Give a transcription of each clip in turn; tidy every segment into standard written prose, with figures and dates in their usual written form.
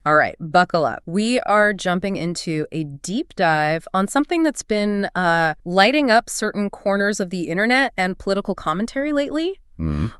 All right, buckle up. We are jumping into a deep dive on something that's been lighting up certain corners of the internet and political commentary lately.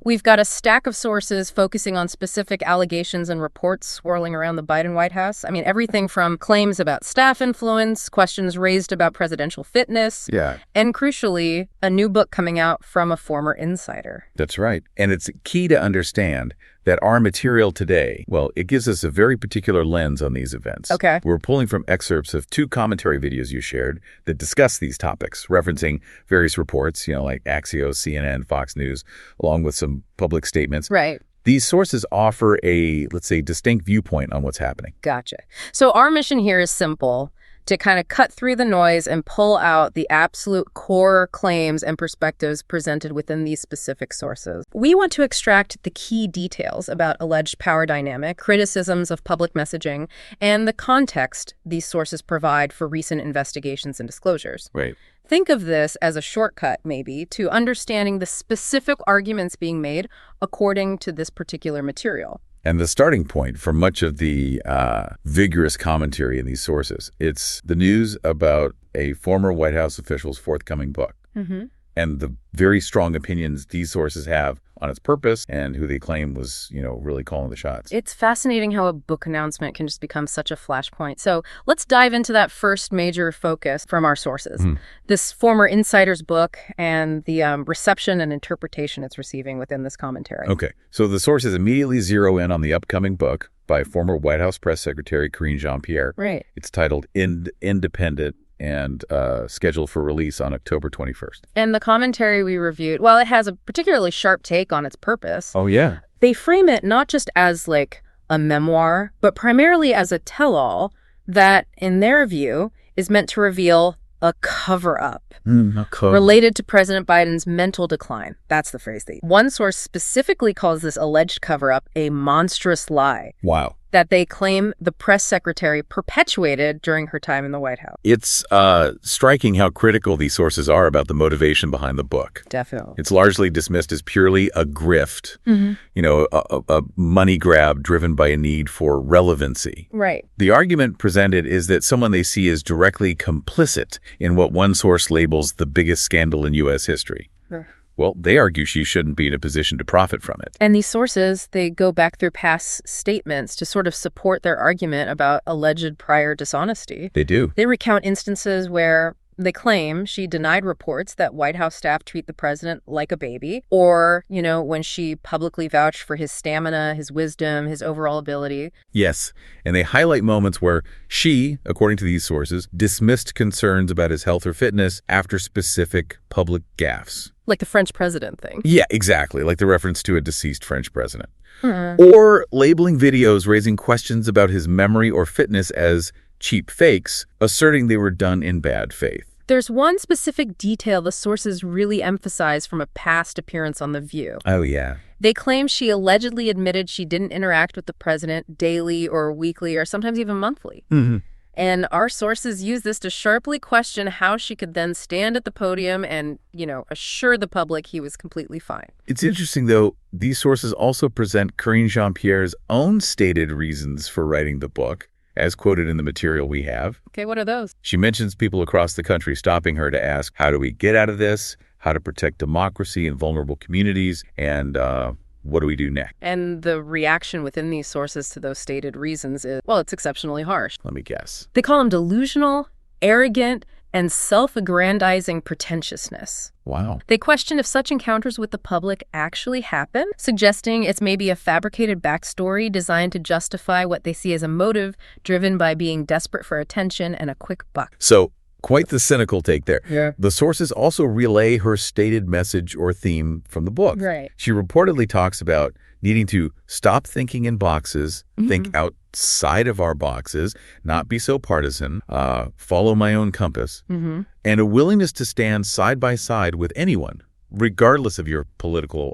We've got a stack of sources focusing on specific allegations and reports swirling around the Biden White House. I mean, everything from claims about staff influence, questions raised about presidential fitness, and crucially, a new book coming out from a former insider. That's right. And it's key to understand that our material today, well, it gives us a very particular lens on these events. Okay. We're pulling from excerpts of 2 commentary videos you shared that discuss these topics, referencing various reports, like Axios, CNN, Fox News, along with some public statements. Right. These sources offer a, let's say, distinct viewpoint on what's happening. Gotcha. So our mission here is simple: to kind of cut through the noise and pull out the absolute core claims and perspectives presented within these specific sources. We want to extract the key details about alleged power dynamic, criticisms of public messaging, and the context these sources provide for recent investigations and disclosures. Right. Think of this as a shortcut, maybe, to understanding the specific arguments being made according to this particular material. And the starting point for much of the vigorous commentary in these sources, it's the news about a former White House official's forthcoming book. And the very strong opinions these sources have on its purpose and who they claim was, really calling the shots. It's fascinating how a book announcement can just become such a flashpoint. So let's dive into that first major focus from our sources. This former insider's book and the reception and interpretation it's receiving within this commentary. Okay. So the sources immediately zero in on the upcoming book by former White House Press Secretary Karine Jean-Pierre. Right. It's titled Independent and scheduled for release on October 21st. And the commentary we reviewed, while it has a particularly sharp take on its purpose, Oh, yeah. they frame it not just as like a memoir, but primarily as a tell-all that, in their view, is meant to reveal a cover-up related to President Biden's mental decline. That's the phrase they use. One source specifically calls this alleged cover-up a monstrous lie. Wow. That they claim the press secretary perpetuated during her time in the White House. It's striking how critical these sources are about the motivation behind the book. Definitely. It's largely dismissed as purely a grift, a money grab driven by a need for relevancy. Right. The argument presented is that someone they see is directly complicit in what one source labels the biggest scandal in U.S. history. Well, they argue she shouldn't be in a position to profit from it. And these sources, they go back through past statements to sort of support their argument about alleged prior dishonesty. They do. They recount instances where they claim she denied reports that White House staff treat the president like a baby, or, when she publicly vouched for his stamina, his wisdom, his overall ability. Yes, and they highlight moments where she, according to these sources, dismissed concerns about his health or fitness after specific public gaffes. Like the French president thing. Yeah, exactly, like the reference to a deceased French president. Or labeling videos raising questions about his memory or fitness as cheap fakes, asserting they were done in bad faith. There's one specific detail the sources really emphasize from a past appearance on The View. Oh, yeah. They claim she allegedly admitted she didn't interact with the president daily or weekly or sometimes even monthly. And our sources use this to sharply question how she could then stand at the podium and, assure the public he was completely fine. It's interesting, though, these sources also present Karine Jean-Pierre's own stated reasons for writing the book, as quoted in the material we have. Okay, what are those? She mentions people across the country stopping her to ask, how do we get out of this? How to protect democracy in vulnerable communities? And what do we do next? And the reaction within these sources to those stated reasons is, well, it's exceptionally harsh. Let me guess. They call them delusional, arrogant, and self-aggrandizing pretentiousness. Wow. They question if such encounters with the public actually happen, suggesting it's maybe a fabricated backstory designed to justify what they see as a motive driven by being desperate for attention and a quick buck. So, quite the cynical take there. Yeah. The sources also relay her stated message or theme from the book. Right. She reportedly talks about needing to stop thinking in boxes, think outside of our boxes, not be so partisan, follow my own compass, and a willingness to stand side by side with anyone, regardless of your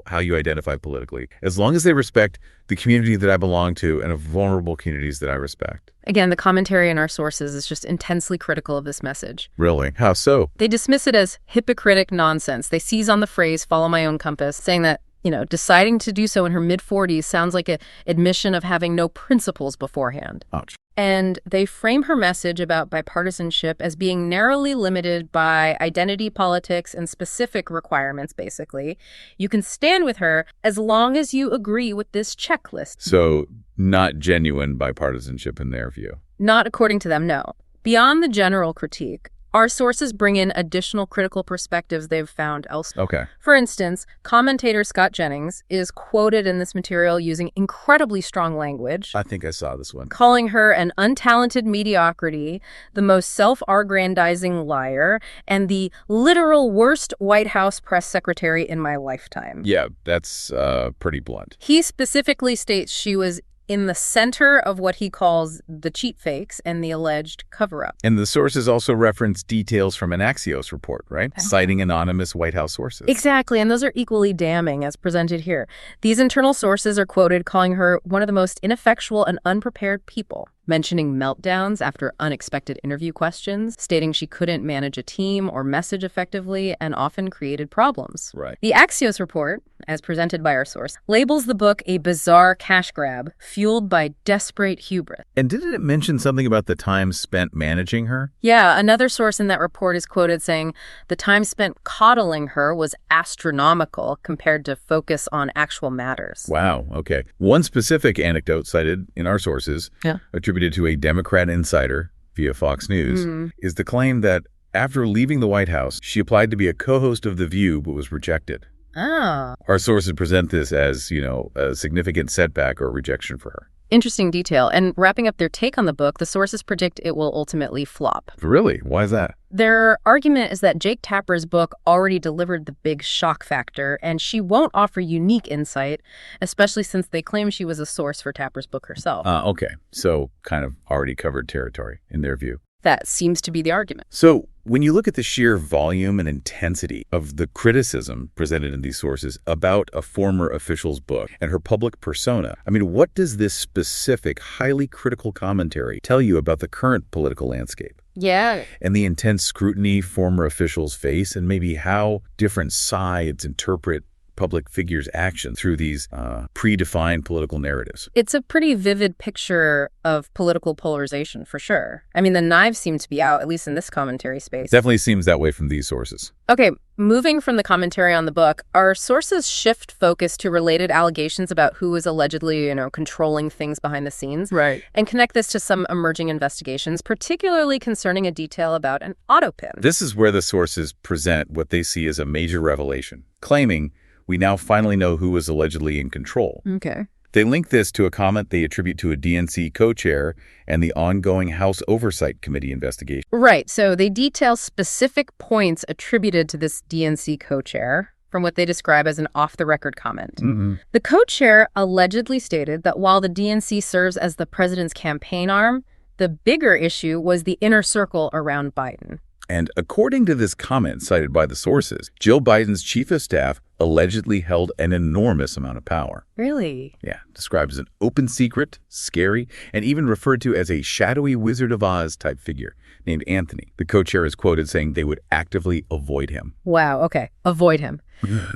how you identify politically, as long as they respect the community that I belong to and of vulnerable communities that I respect. Again, the commentary in our sources is just intensely critical of this message. Really? How so? They dismiss it as hypocritic nonsense. They seize on the phrase, follow my own compass, saying that deciding to do so in her mid-40s sounds like an admission of having no principles beforehand. Ouch. And they frame her message about bipartisanship as being narrowly limited by identity politics and specific requirements, basically. You can stand with her as long as you agree with this checklist. So not genuine bipartisanship in their view. Not according to them, no. Beyond the general critique, our sources bring in additional critical perspectives they've found elsewhere. Okay. For instance, commentator Scott Jennings is quoted in this material using incredibly strong language. I think I saw this one. Calling her an untalented mediocrity, the most self-aggrandizing liar, and the literal worst White House press secretary in my lifetime. Yeah, that's pretty blunt. He specifically states she was in the center of what he calls the cheat fakes and the alleged cover-up. And the sources also reference details from an Axios report, right? Citing anonymous White House sources. Exactly, and those are equally damning as presented here. These internal sources are quoted calling her one of the most ineffectual and unprepared people, mentioning meltdowns after unexpected interview questions, stating she couldn't manage a team or message effectively, and often created problems. Right. The Axios report, as presented by our source, labels the book a bizarre cash grab fueled by desperate hubris. And didn't it mention something about the time spent managing her? Yeah, another source in that report is quoted saying the time spent coddling her was astronomical compared to focus on actual matters. Wow, okay. One specific anecdote cited in our sources, attributed to a Democrat insider via Fox News, is the claim that after leaving the White House, she applied to be a co-host of The View but was rejected. Oh. Our sources present this as, a significant setback or rejection for her. Interesting detail. And wrapping up their take on the book, the sources predict it will ultimately flop. Really? Why is that? Their argument is that Jake Tapper's book already delivered the big shock factor, and she won't offer unique insight, especially since they claim she was a source for Tapper's book herself. Okay. So kind of already covered territory in their view. That seems to be the argument. So when you look at the sheer volume and intensity of the criticism presented in these sources about a former official's book and her public persona, what does this specific, highly critical commentary tell you about the current political landscape? Yeah. And the intense scrutiny former officials face, and maybe how different sides interpret public figures' actions through these predefined political narratives. It's a pretty vivid picture of political polarization, for sure. The knives seem to be out, at least in this commentary space. Definitely seems that way from these sources. Okay, moving from the commentary on the book, our sources shift focus to related allegations about who is allegedly, controlling things behind the scenes. Right. And connect this to some emerging investigations, particularly concerning a detail about an autopen. This is where the sources present what they see as a major revelation, claiming we now finally know who was allegedly in control. Okay. They link this to a comment they attribute to a DNC co-chair and the ongoing House Oversight Committee investigation. Right. So they detail specific points attributed to this DNC co-chair from what they describe as an off-the-record comment. Mm-hmm. The co-chair allegedly stated that while the DNC serves as the president's campaign arm, the bigger issue was the inner circle around Biden. And according to this comment cited by the sources, Jill Biden's chief of staff allegedly held an enormous amount of power. Really? Yeah, described as an open secret, scary, and even referred to as a shadowy Wizard of Oz type figure named Anthony. The co-chair is quoted saying they would actively avoid him. Wow, okay. Avoid him.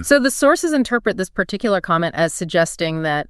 So the sources interpret this particular comment as suggesting that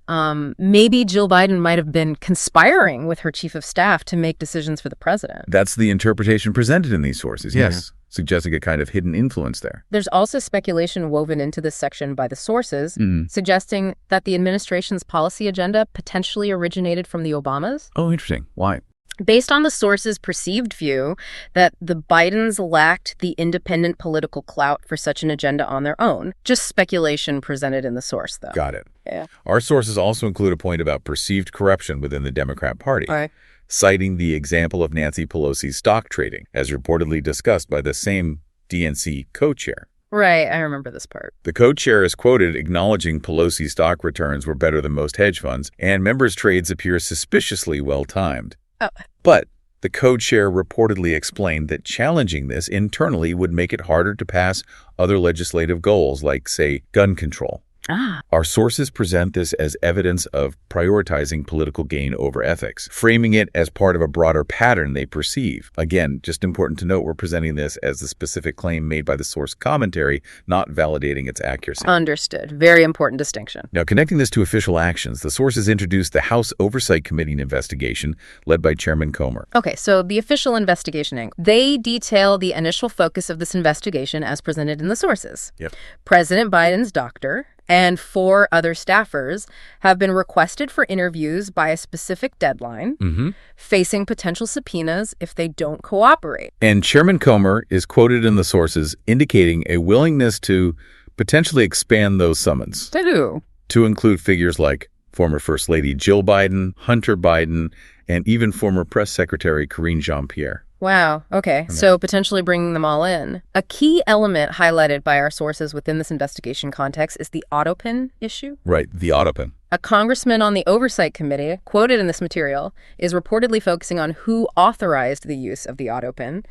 maybe Jill Biden might have been conspiring with her chief of staff to make decisions for the president. That's the interpretation presented in these sources, yes. Suggesting a kind of hidden influence there. There's also speculation woven into this section by the sources, suggesting that the administration's policy agenda potentially originated from the Obamas. Oh, interesting. Why? Based on the sources' perceived view that the Bidens lacked the independent political clout for such an agenda on their own. Just speculation presented in the source, though. Got it. Yeah. Our sources also include a point about perceived corruption within the Democrat Party. All right. Citing the example of Nancy Pelosi's stock trading, as reportedly discussed by the same DNC co-chair. Right, I remember this part. The co-chair is quoted acknowledging Pelosi's stock returns were better than most hedge funds, and members' trades appear suspiciously well-timed. Oh. But the co-chair reportedly explained that challenging this internally would make it harder to pass other legislative goals like, say, gun control. Our sources present this as evidence of prioritizing political gain over ethics, framing it as part of a broader pattern they perceive. Again, just important to note, we're presenting this as the specific claim made by the source commentary, not validating its accuracy. Understood. Very important distinction. Now, connecting this to official actions, the sources introduced the House Oversight Committee investigation led by Chairman Comer. Okay, so the official investigation angle. They detail the initial focus of this investigation as presented in the sources. Yep. President Biden's doctor and 4 other staffers have been requested for interviews by a specific deadline, facing potential subpoenas if they don't cooperate. And Chairman Comer is quoted in the sources indicating a willingness to potentially expand those summons. To who? To include figures like former First Lady Jill Biden, Hunter Biden, and even former Press Secretary Karine Jean-Pierre. Wow. Okay. So potentially bringing them all in. A key element highlighted by our sources within this investigation context is the autopen issue. Right. The autopen. A congressman on the Oversight Committee, quoted in this material, is reportedly focusing on who authorized the use of the autopen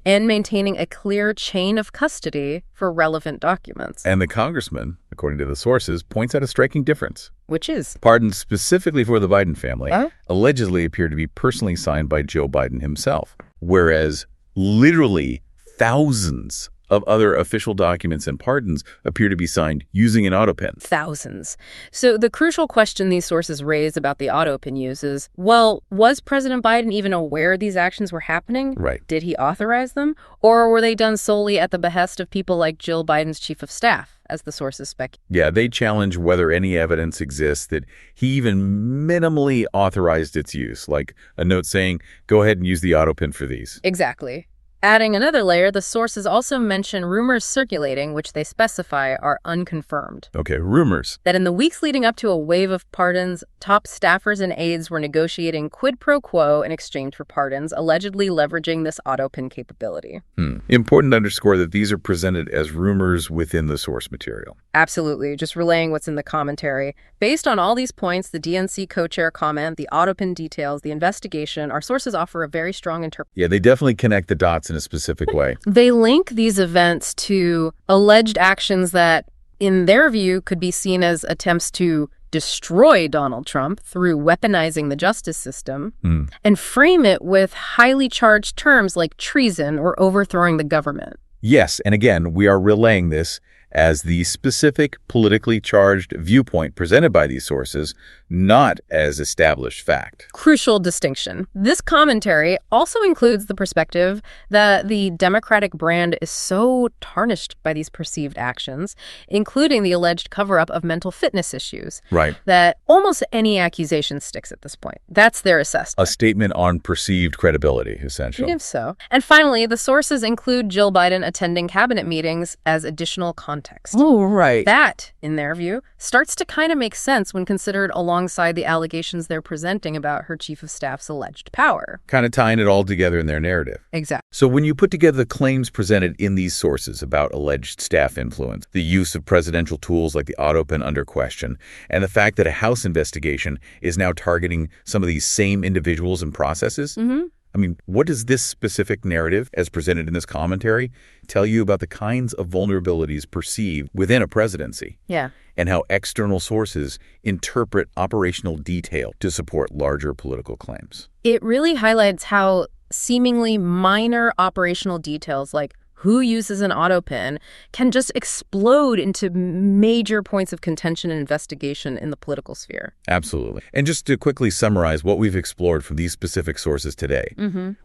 and maintaining a clear chain of custody for relevant documents. And the congressman, according to the sources, points out a striking difference. Which is? Pardons specifically for the Biden family allegedly appear to be personally signed by Joe Biden himself, whereas literally thousands of other official documents and pardons appear to be signed using an autopen. Thousands. So the crucial question these sources raise about the autopen use is, well, was President Biden even aware these actions were happening? Right. Did he authorize them? Or were they done solely at the behest of people like Jill Biden's chief of staff, as the sources speculate? Yeah, they challenge whether any evidence exists that he even minimally authorized its use, like a note saying, go ahead and use the autopen for these. Exactly. Adding another layer, the sources also mention rumors circulating, which they specify are unconfirmed. Okay, rumors. That in the weeks leading up to a wave of pardons, top staffers and aides were negotiating quid pro quo in exchange for pardons, allegedly leveraging this autopen capability. Important to underscore that these are presented as rumors within the source material. Absolutely, just relaying what's in the commentary. Based on all these points, the DNC co-chair comment, the autopen details, the investigation, our sources offer a very strong interpretation. Yeah, they definitely connect the dots in a specific way. They link these events to alleged actions that, in their view, could be seen as attempts to destroy Donald Trump through weaponizing the justice system and frame it with highly charged terms like treason or overthrowing the government. Yes, and again, we are relaying this as the specific politically charged viewpoint presented by these sources, not as established fact. Crucial distinction. This commentary also includes the perspective that the Democratic brand is so tarnished by these perceived actions, including the alleged cover-up of mental fitness issues, right, that almost any accusation sticks at this point. That's their assessment. A statement on perceived credibility, essentially. If so. And finally, the sources include Jill Biden attending cabinet meetings as additional context. Oh, right. That, in their view, starts to kind of make sense when considered alongside the allegations they're presenting about her chief of staff's alleged power. Kind of tying it all together in their narrative. Exactly. So when you put together the claims presented in these sources about alleged staff influence, the use of presidential tools like the autopen under question, and the fact that a House investigation is now targeting some of these same individuals and processes, I mean, what does this specific narrative, as presented in this commentary, tell you about the kinds of vulnerabilities perceived within a presidency? Yeah. And how external sources interpret operational detail to support larger political claims? It really highlights how seemingly minor operational details like who uses an autopen can just explode into major points of contention and investigation in the political sphere. Absolutely. And just to quickly summarize what we've explored from these specific sources today,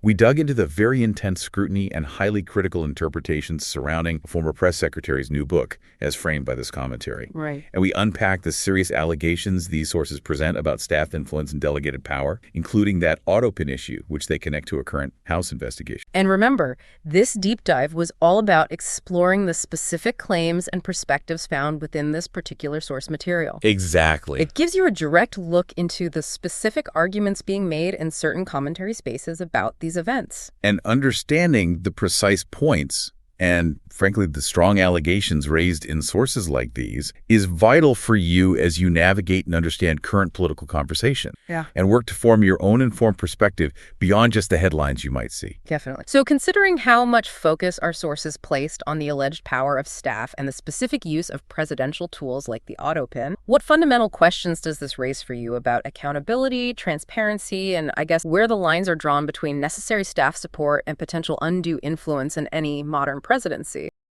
we dug into the very intense scrutiny and highly critical interpretations surrounding former press secretary's new book, as framed by this commentary. Right. And we unpacked the serious allegations these sources present about staff influence and delegated power, including that autopen issue, which they connect to a current House investigation. And remember, this deep dive was all about exploring the specific claims and perspectives found within this particular source material. Exactly. It gives you a direct look into the specific arguments being made in certain commentary spaces about these events. And understanding the precise points and frankly, the strong allegations raised in sources like these is vital for you as you navigate and understand current political conversation. Yeah. And work to form your own informed perspective beyond just the headlines you might see. Definitely. So considering how much focus our sources placed on the alleged power of staff and the specific use of presidential tools like the autopen, what fundamental questions does this raise for you about accountability, transparency, and I guess where the lines are drawn between necessary staff support and potential undue influence in any modern presidency?